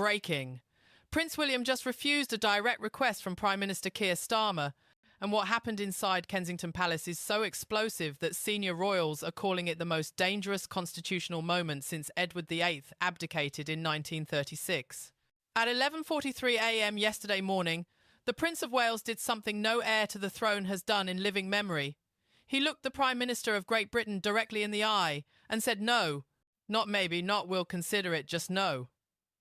Breaking. Prince William just refused a direct request from Prime Minister Keir Starmer, and what happened inside Kensington Palace is so explosive that senior royals are calling it the most dangerous constitutional moment since Edward VIII abdicated in 1936. At 11:43 a.m. yesterday morning, the Prince of Wales did something no heir to the throne has done in living memory. He looked the Prime Minister of Great Britain directly in the eye and said no, not maybe, not we'll consider it, just no.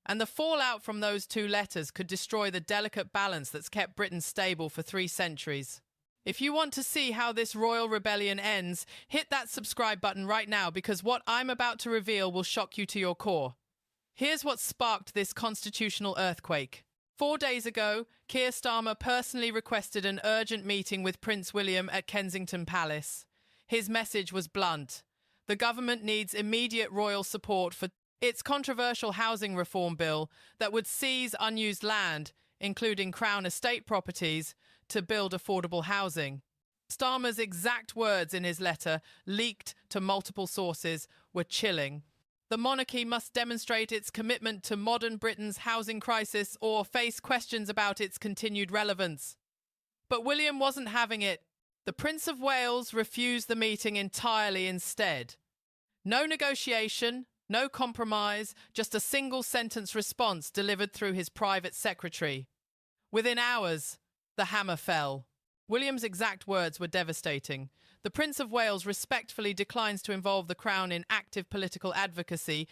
And the fallout from those two letters could destroy the delicate balance that's kept Britain stable for 3 centuries. If you want to see how this royal rebellion ends, hit that subscribe button right now, because what I'm about to reveal will shock you to your core. Here's what sparked this constitutional earthquake. 4 days ago, Keir Starmer personally requested an urgent meeting with Prince William at Kensington Palace. His message was blunt. The government needs immediate royal support for its controversial housing reform bill that would seize unused land, including Crown estate properties, to build affordable housing. Starmer's exact words in his letter, leaked to multiple sources, were chilling. The monarchy must demonstrate its commitment to modern Britain's housing crisis or face questions about its continued relevance. But William wasn't having it. The Prince of Wales refused the meeting entirely instead. No negotiation, no compromise, just a single-sentence response delivered through his private secretary. Within hours, the hammer fell. William's exact words were devastating. The Prince of Wales respectfully declines to involve the Crown in active political advocacy,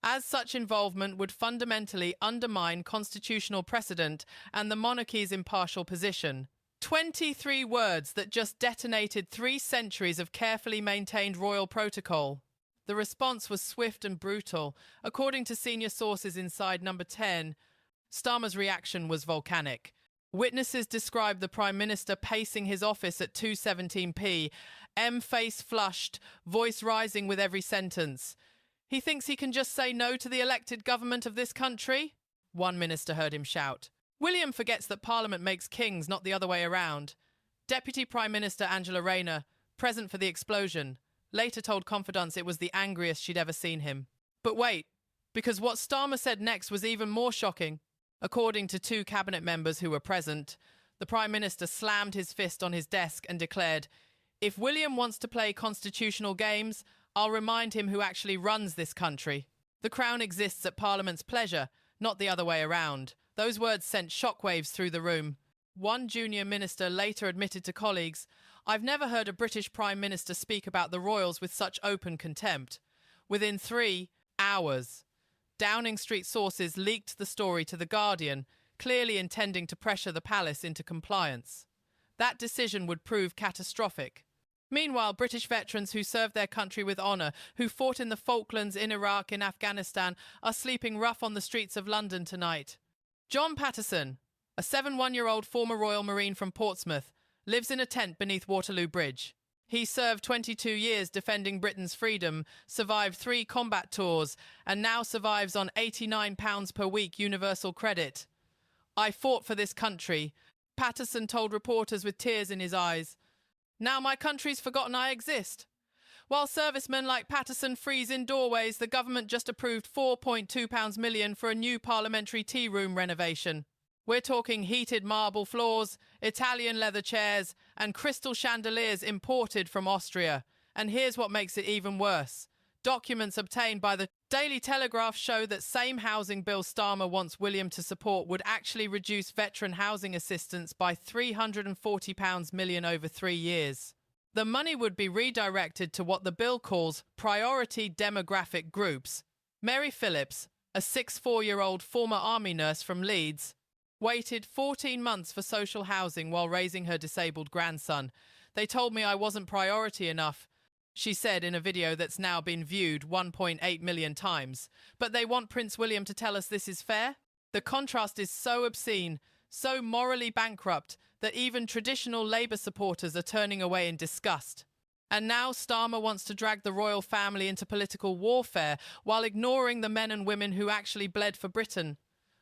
as such involvement would fundamentally undermine constitutional precedent and the monarchy's impartial position. 23 words that just detonated 3 centuries of carefully maintained royal protocol. The response was swift and brutal. According to senior sources inside Number 10, Starmer's reaction was volcanic. Witnesses described the Prime Minister pacing his office at 2:17 p.m, face flushed, voice rising with every sentence. He thinks he can just say no to the elected government of this country? One minister heard him shout. William forgets that Parliament makes kings, not the other way around. Deputy Prime Minister Angela Rayner, present for the explosion, later told confidants it was the angriest she'd ever seen him. But wait, because what Starmer said next was even more shocking. According to 2 cabinet members who were present, the Prime Minister slammed his fist on his desk and declared, "If William wants to play constitutional games, I'll remind him who actually runs this country. The Crown exists at Parliament's pleasure, not the other way around." Those words sent shockwaves through the room. One junior minister later admitted to colleagues, "I've never heard a British Prime Minister speak about the royals with such open contempt." Within 3 hours, Downing Street sources leaked the story to The Guardian, clearly intending to pressure the palace into compliance. That decision would prove catastrophic. Meanwhile, British veterans who served their country with honour, who fought in the Falklands, in Iraq, in Afghanistan, are sleeping rough on the streets of London tonight. John Patterson, a 71-year-old former Royal Marine from Portsmouth, lives in a tent beneath Waterloo Bridge. He served 22 years defending Britain's freedom, survived 3 combat tours, and now survives on £89 per week universal credit. "I fought for this country," Patterson told reporters with tears in his eyes. "Now my country's forgotten I exist." While servicemen like Patterson freeze in doorways, the government just approved £4.2 million for a new parliamentary tea room renovation. We're talking heated marble floors, Italian leather chairs, and crystal chandeliers imported from Austria. And here's what makes it even worse. Documents obtained by the Daily Telegraph show that same housing bill Starmer wants William to support would actually reduce veteran housing assistance by £340 million over 3 years. The money would be redirected to what the bill calls priority demographic groups. Mary Phillips, a 64-year-old former army nurse from Leeds, waited 14 months for social housing while raising her disabled grandson. "They told me I wasn't priority enough," she said in a video that's now been viewed 1.8 million times. But they want Prince William to tell us this is fair? The contrast is so obscene, so morally bankrupt, that even traditional Labour supporters are turning away in disgust. And now Starmer wants to drag the royal family into political warfare while ignoring the men and women who actually bled for Britain.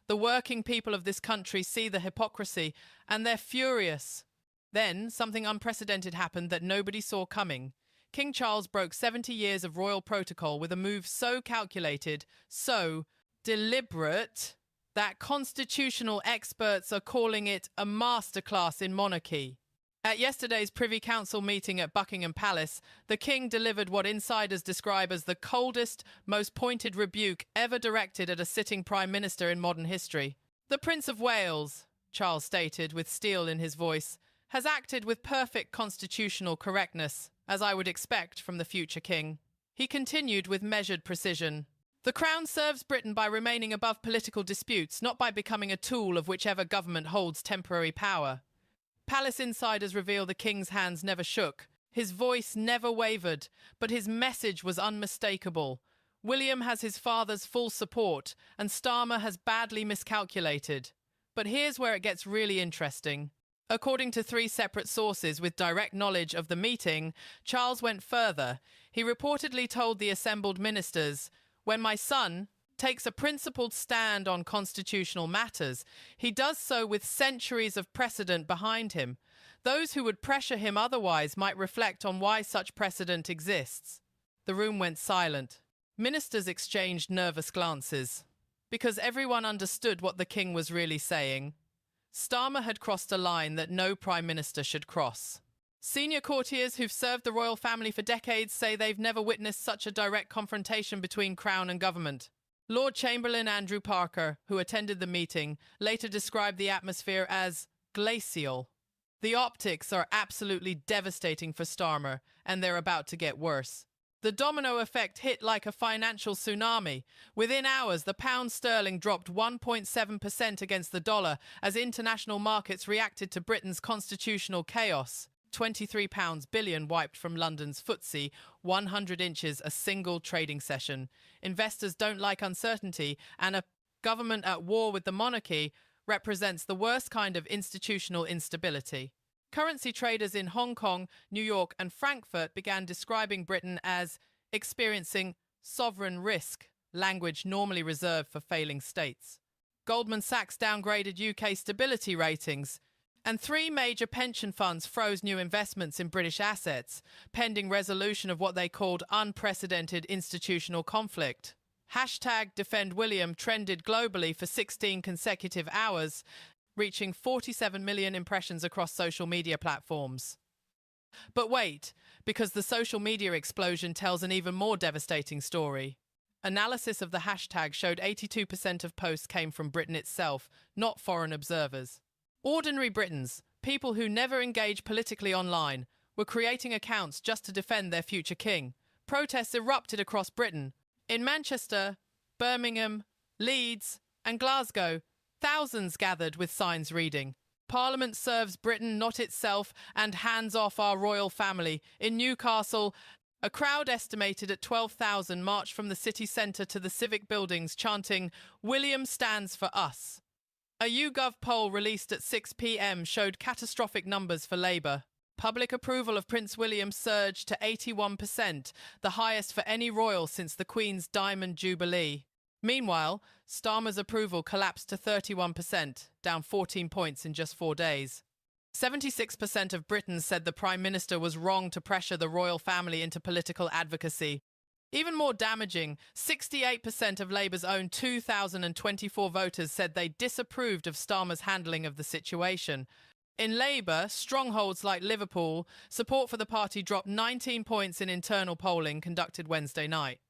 The working people of this country see the hypocrisy, and they're furious. Then, something unprecedented happened that nobody saw coming. King Charles broke 70 years of royal protocol with a move so calculated, so deliberate, that constitutional experts are calling it a masterclass in monarchy. At yesterday's Privy Council meeting at Buckingham Palace, the King delivered what insiders describe as the coldest, most pointed rebuke ever directed at a sitting Prime Minister in modern history. The Prince of Wales, Charles stated with steel in his voice, has acted with perfect constitutional correctness, as I would expect from the future King. He continued with measured precision. The Crown serves Britain by remaining above political disputes, not by becoming a tool of whichever government holds temporary power. Palace insiders reveal the King's hands never shook. His voice never wavered, but his message was unmistakable. William has his father's full support, and Starmer has badly miscalculated. But here's where it gets really interesting. According to 3 separate sources with direct knowledge of the meeting, Charles went further. He reportedly told the assembled ministers, "When my son takes a principled stand on constitutional matters, he does so with centuries of precedent behind him. Those who would pressure him otherwise might reflect on why such precedent exists." The room went silent. Ministers exchanged nervous glances, because everyone understood what the King was really saying. Starmer had crossed a line that no Prime Minister should cross. Senior courtiers who've served the royal family for decades say they've never witnessed such a direct confrontation between Crown and government. Lord Chamberlain Andrew Parker, who attended the meeting, later described the atmosphere as glacial. The optics are absolutely devastating for Starmer, and they're about to get worse. The domino effect hit like a financial tsunami. Within hours, the pound sterling dropped 1.7% against the dollar as international markets reacted to Britain's constitutional chaos. £23 billion wiped from London's FTSE, 100 inches a single trading session. Investors don't like uncertainty, and a government at war with the monarchy represents the worst kind of institutional instability. Currency traders in Hong Kong, New York, and Frankfurt began describing Britain as experiencing sovereign risk, language normally reserved for failing states. Goldman Sachs downgraded UK stability ratings, and 3 major pension funds froze new investments in British assets, pending resolution of what they called unprecedented institutional conflict. #DefendWilliam trended globally for 16 consecutive hours, reaching 47 million impressions across social media platforms. But wait, because the social media explosion tells an even more devastating story. Analysis of the hashtag showed 82% of posts came from Britain itself, not foreign observers. Ordinary Britons, people who never engage politically online, were creating accounts just to defend their future king. Protests erupted across Britain. In Manchester, Birmingham, Leeds, and Glasgow, thousands gathered with signs reading, "Parliament serves Britain, not itself, and hands off our royal family." In Newcastle, a crowd estimated at 12,000 marched from the city centre to the civic buildings chanting, "William stands for us." A YouGov poll released at 6 p.m. showed catastrophic numbers for Labour. Public approval of Prince William surged to 81%, the highest for any royal since the Queen's Diamond Jubilee. Meanwhile, Starmer's approval collapsed to 31%, down 14 points in just 4 days. 76% of Britons said the Prime Minister was wrong to pressure the royal family into political advocacy. Even more damaging, 68% of Labour's own 2,024 voters said they disapproved of Starmer's handling of the situation. In Labour, strongholds like Liverpool, support for the party dropped 19 points in internal polling conducted Wednesday night.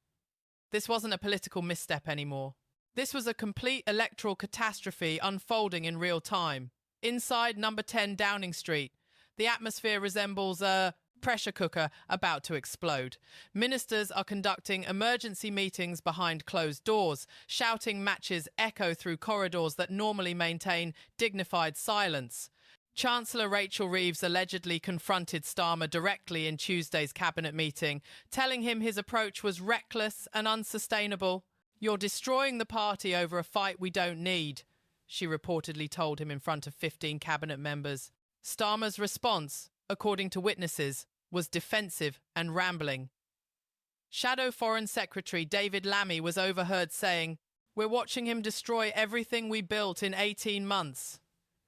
This wasn't a political misstep anymore. This was a complete electoral catastrophe unfolding in real time. Inside number 10 Downing Street, the atmosphere resembles a pressure cooker about to explode. Ministers are conducting emergency meetings behind closed doors. Shouting matches echo through corridors that normally maintain dignified silence. Chancellor Rachel Reeves allegedly confronted Starmer directly in Tuesday's cabinet meeting, telling him his approach was reckless and unsustainable. "You're destroying the party over a fight we don't need," she reportedly told him in front of 15 cabinet members. Starmer's response, according to witnesses, was defensive and rambling. Shadow Foreign Secretary David Lammy was overheard saying, "We're watching him destroy everything we built in 18 months.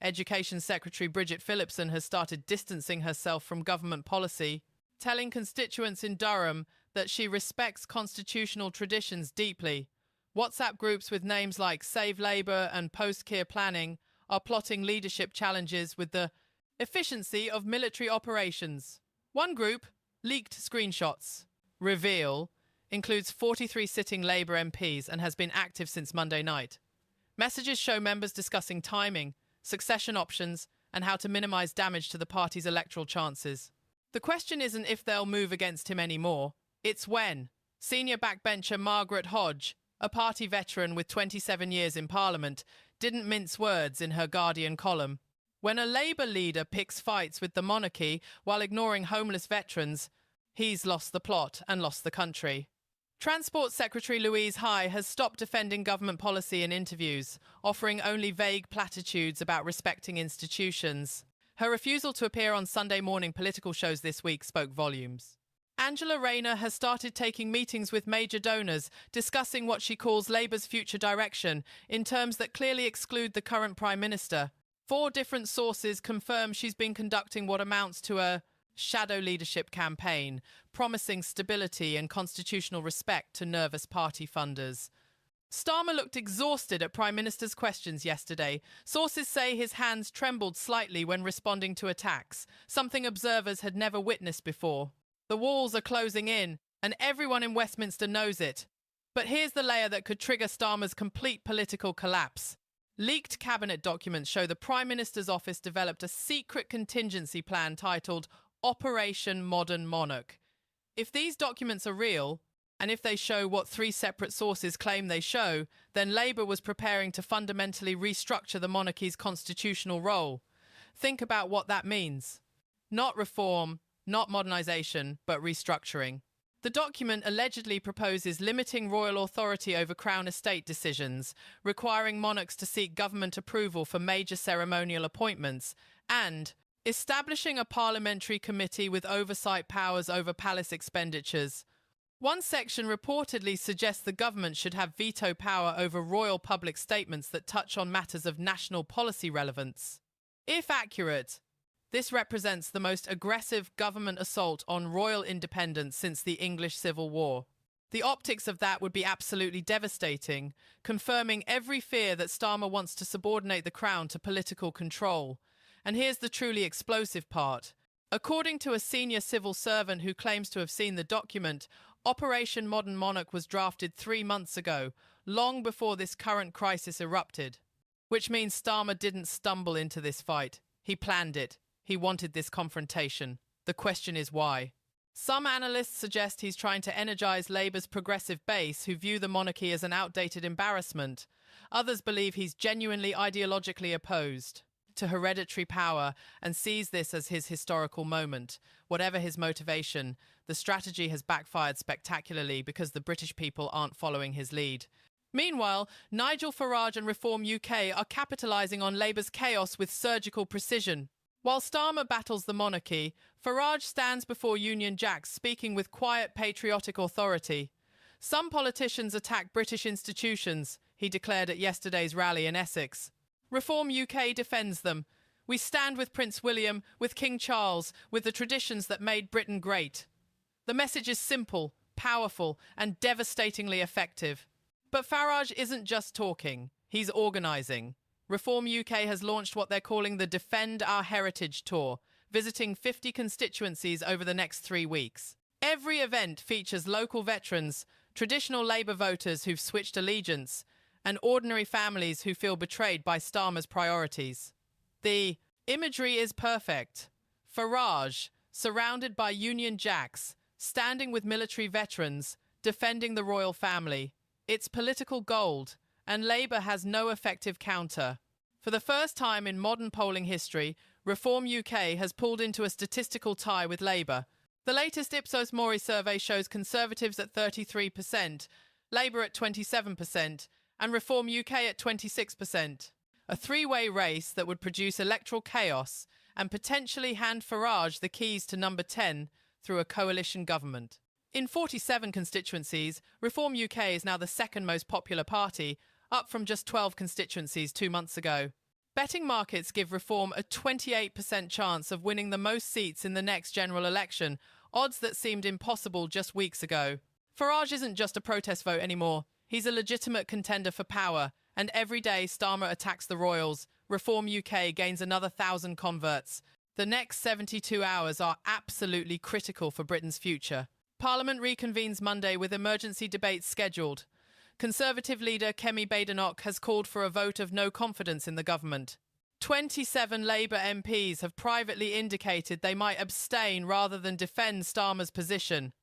Education Secretary Bridget Phillipson has started distancing herself from government policy, telling constituents in Durham that she respects constitutional traditions deeply, WhatsApp groups with names like Save Labour and Post-Keir Planning are plotting leadership challenges with the efficiency of military operations. One group, leaked screenshots, reveal, includes 43 sitting Labour MPs and has been active since Monday night. Messages show members discussing timing, succession options, and how to minimise damage to the party's electoral chances. The question isn't if they'll move against him anymore, it's when. Senior backbencher Margaret Hodge, a party veteran with 27 years in Parliament, didn't mince words in her Guardian column. When a Labour leader picks fights with the monarchy while ignoring homeless veterans, he's lost the plot and lost the country. Transport Secretary Louise High has stopped defending government policy in interviews, offering only vague platitudes about respecting institutions. Her refusal to appear on Sunday morning political shows this week spoke volumes. Angela Rayner has started taking meetings with major donors, discussing what she calls Labour's future direction, in terms that clearly exclude the current Prime Minister. 4 different sources confirm she's been conducting what amounts to a shadow leadership campaign, promising stability and constitutional respect to nervous party funders. Starmer looked exhausted at Prime Minister's questions yesterday. Sources say his hands trembled slightly when responding to attacks, something observers had never witnessed before. The walls are closing in, and everyone in Westminster knows it. But here's the layer that could trigger Starmer's complete political collapse. Leaked cabinet documents show the Prime Minister's office developed a secret contingency plan titled Operation Modern Monarch. If these documents are real, and if they show what 3 separate sources claim they show, then Labour was preparing to fundamentally restructure the monarchy's constitutional role. Think about what that means. Not reform, not modernisation, but restructuring. The document allegedly proposes limiting royal authority over Crown estate decisions, requiring monarchs to seek government approval for major ceremonial appointments, and establishing a parliamentary committee with oversight powers over palace expenditures. One section reportedly suggests the government should have veto power over royal public statements that touch on matters of national policy relevance. If accurate, this represents the most aggressive government assault on royal independence since the English Civil War. The optics of that would be absolutely devastating, confirming every fear that Starmer wants to subordinate the Crown to political control. And here's the truly explosive part. According to a senior civil servant who claims to have seen the document, Operation Modern Monarch was drafted 3 months ago, long before this current crisis erupted. Which means Starmer didn't stumble into this fight. He planned it. He wanted this confrontation. The question is why. Some analysts suggest he's trying to energise Labour's progressive base who view the monarchy as an outdated embarrassment. Others believe he's genuinely ideologically opposed to hereditary power and sees this as his historical moment. Whatever his motivation, the strategy has backfired spectacularly because the British people aren't following his lead. Meanwhile, Nigel Farage and Reform UK are capitalising on Labour's chaos with surgical precision. While Starmer battles the monarchy, Farage stands before Union Jacks speaking with quiet patriotic authority. Some politicians attack British institutions, he declared at yesterday's rally in Essex. Reform UK defends them. We stand with Prince William, with King Charles, with the traditions that made Britain great. The message is simple, powerful, and devastatingly effective. But Farage isn't just talking, he's organising. Reform UK has launched what they're calling the Defend Our Heritage Tour, visiting 50 constituencies over the next 3 weeks. Every event features local veterans, traditional Labour voters who've switched allegiance, and ordinary families who feel betrayed by Starmer's priorities. The imagery is perfect. Farage, surrounded by Union Jacks, standing with military veterans, defending the royal family. It's political gold, and Labour has no effective counter. For the first time in modern polling history, Reform UK has pulled into a statistical tie with Labour. The latest Ipsos Mori survey shows Conservatives at 33%, Labour at 27%, and Reform UK at 26%. A 3-way race that would produce electoral chaos and potentially hand Farage the keys to number 10 through a coalition government. In 47 constituencies, Reform UK is now the second most popular party, up from just 12 constituencies 2 months ago. Betting markets give Reform a 28% chance of winning the most seats in the next general election, odds that seemed impossible just weeks ago. Farage isn't just a protest vote anymore. He's a legitimate contender for power, and every day Starmer attacks the royals. Reform UK gains another 1,000 converts. The next 72 hours are absolutely critical for Britain's future. Parliament reconvenes Monday with emergency debates scheduled. Conservative leader Kemi Badenoch has called for a vote of no confidence in the government. 27 Labour MPs have privately indicated they might abstain rather than defend Starmer's position.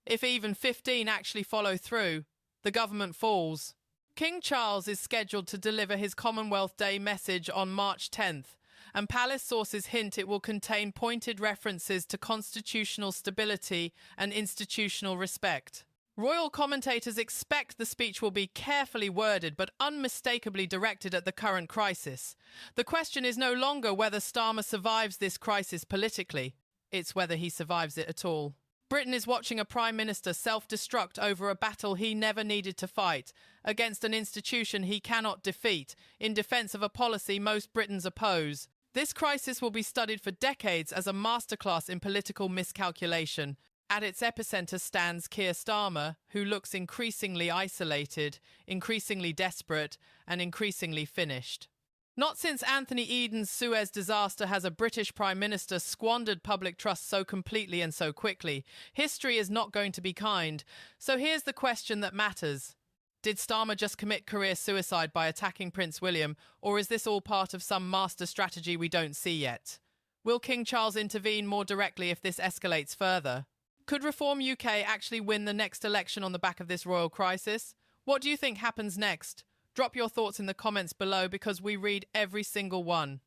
If even 15 actually follow through, the government falls. King Charles is scheduled to deliver his Commonwealth Day message on March 10th, and palace sources hint it will contain pointed references to constitutional stability and institutional respect. Royal commentators expect the speech will be carefully worded but unmistakably directed at the current crisis. The question is no longer whether Starmer survives this crisis politically, it's whether he survives it at all. Britain is watching a Prime Minister self-destruct over a battle he never needed to fight, against an institution he cannot defeat, in defence of a policy most Britons oppose. This crisis will be studied for decades as a masterclass in political miscalculation. At its epicenter stands Keir Starmer, who looks increasingly isolated, increasingly desperate, and increasingly finished. Not since Anthony Eden's Suez disaster has a British Prime Minister squandered public trust so completely and so quickly. History is not going to be kind. So here's the question that matters. Did Starmer just commit career suicide by attacking Prince William, or is this all part of some master strategy we don't see yet? Will King Charles intervene more directly if this escalates further? Could Reform UK actually win the next election on the back of this royal crisis? What do you think happens next? Drop your thoughts in the comments below because we read every single one.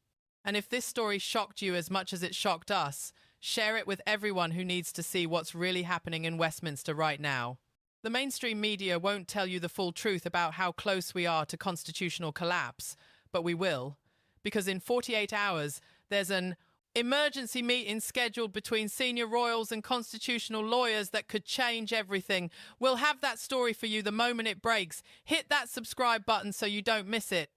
And if this story shocked you as much as it shocked us, share it with everyone who needs to see what's really happening in Westminster right now. The mainstream media won't tell you the full truth about how close we are to constitutional collapse, but we will, because in 48 hours there's an emergency meeting scheduled between senior royals and constitutional lawyers that could change everything. We'll have that story for you the moment it breaks. Hit that subscribe button so you don't miss it.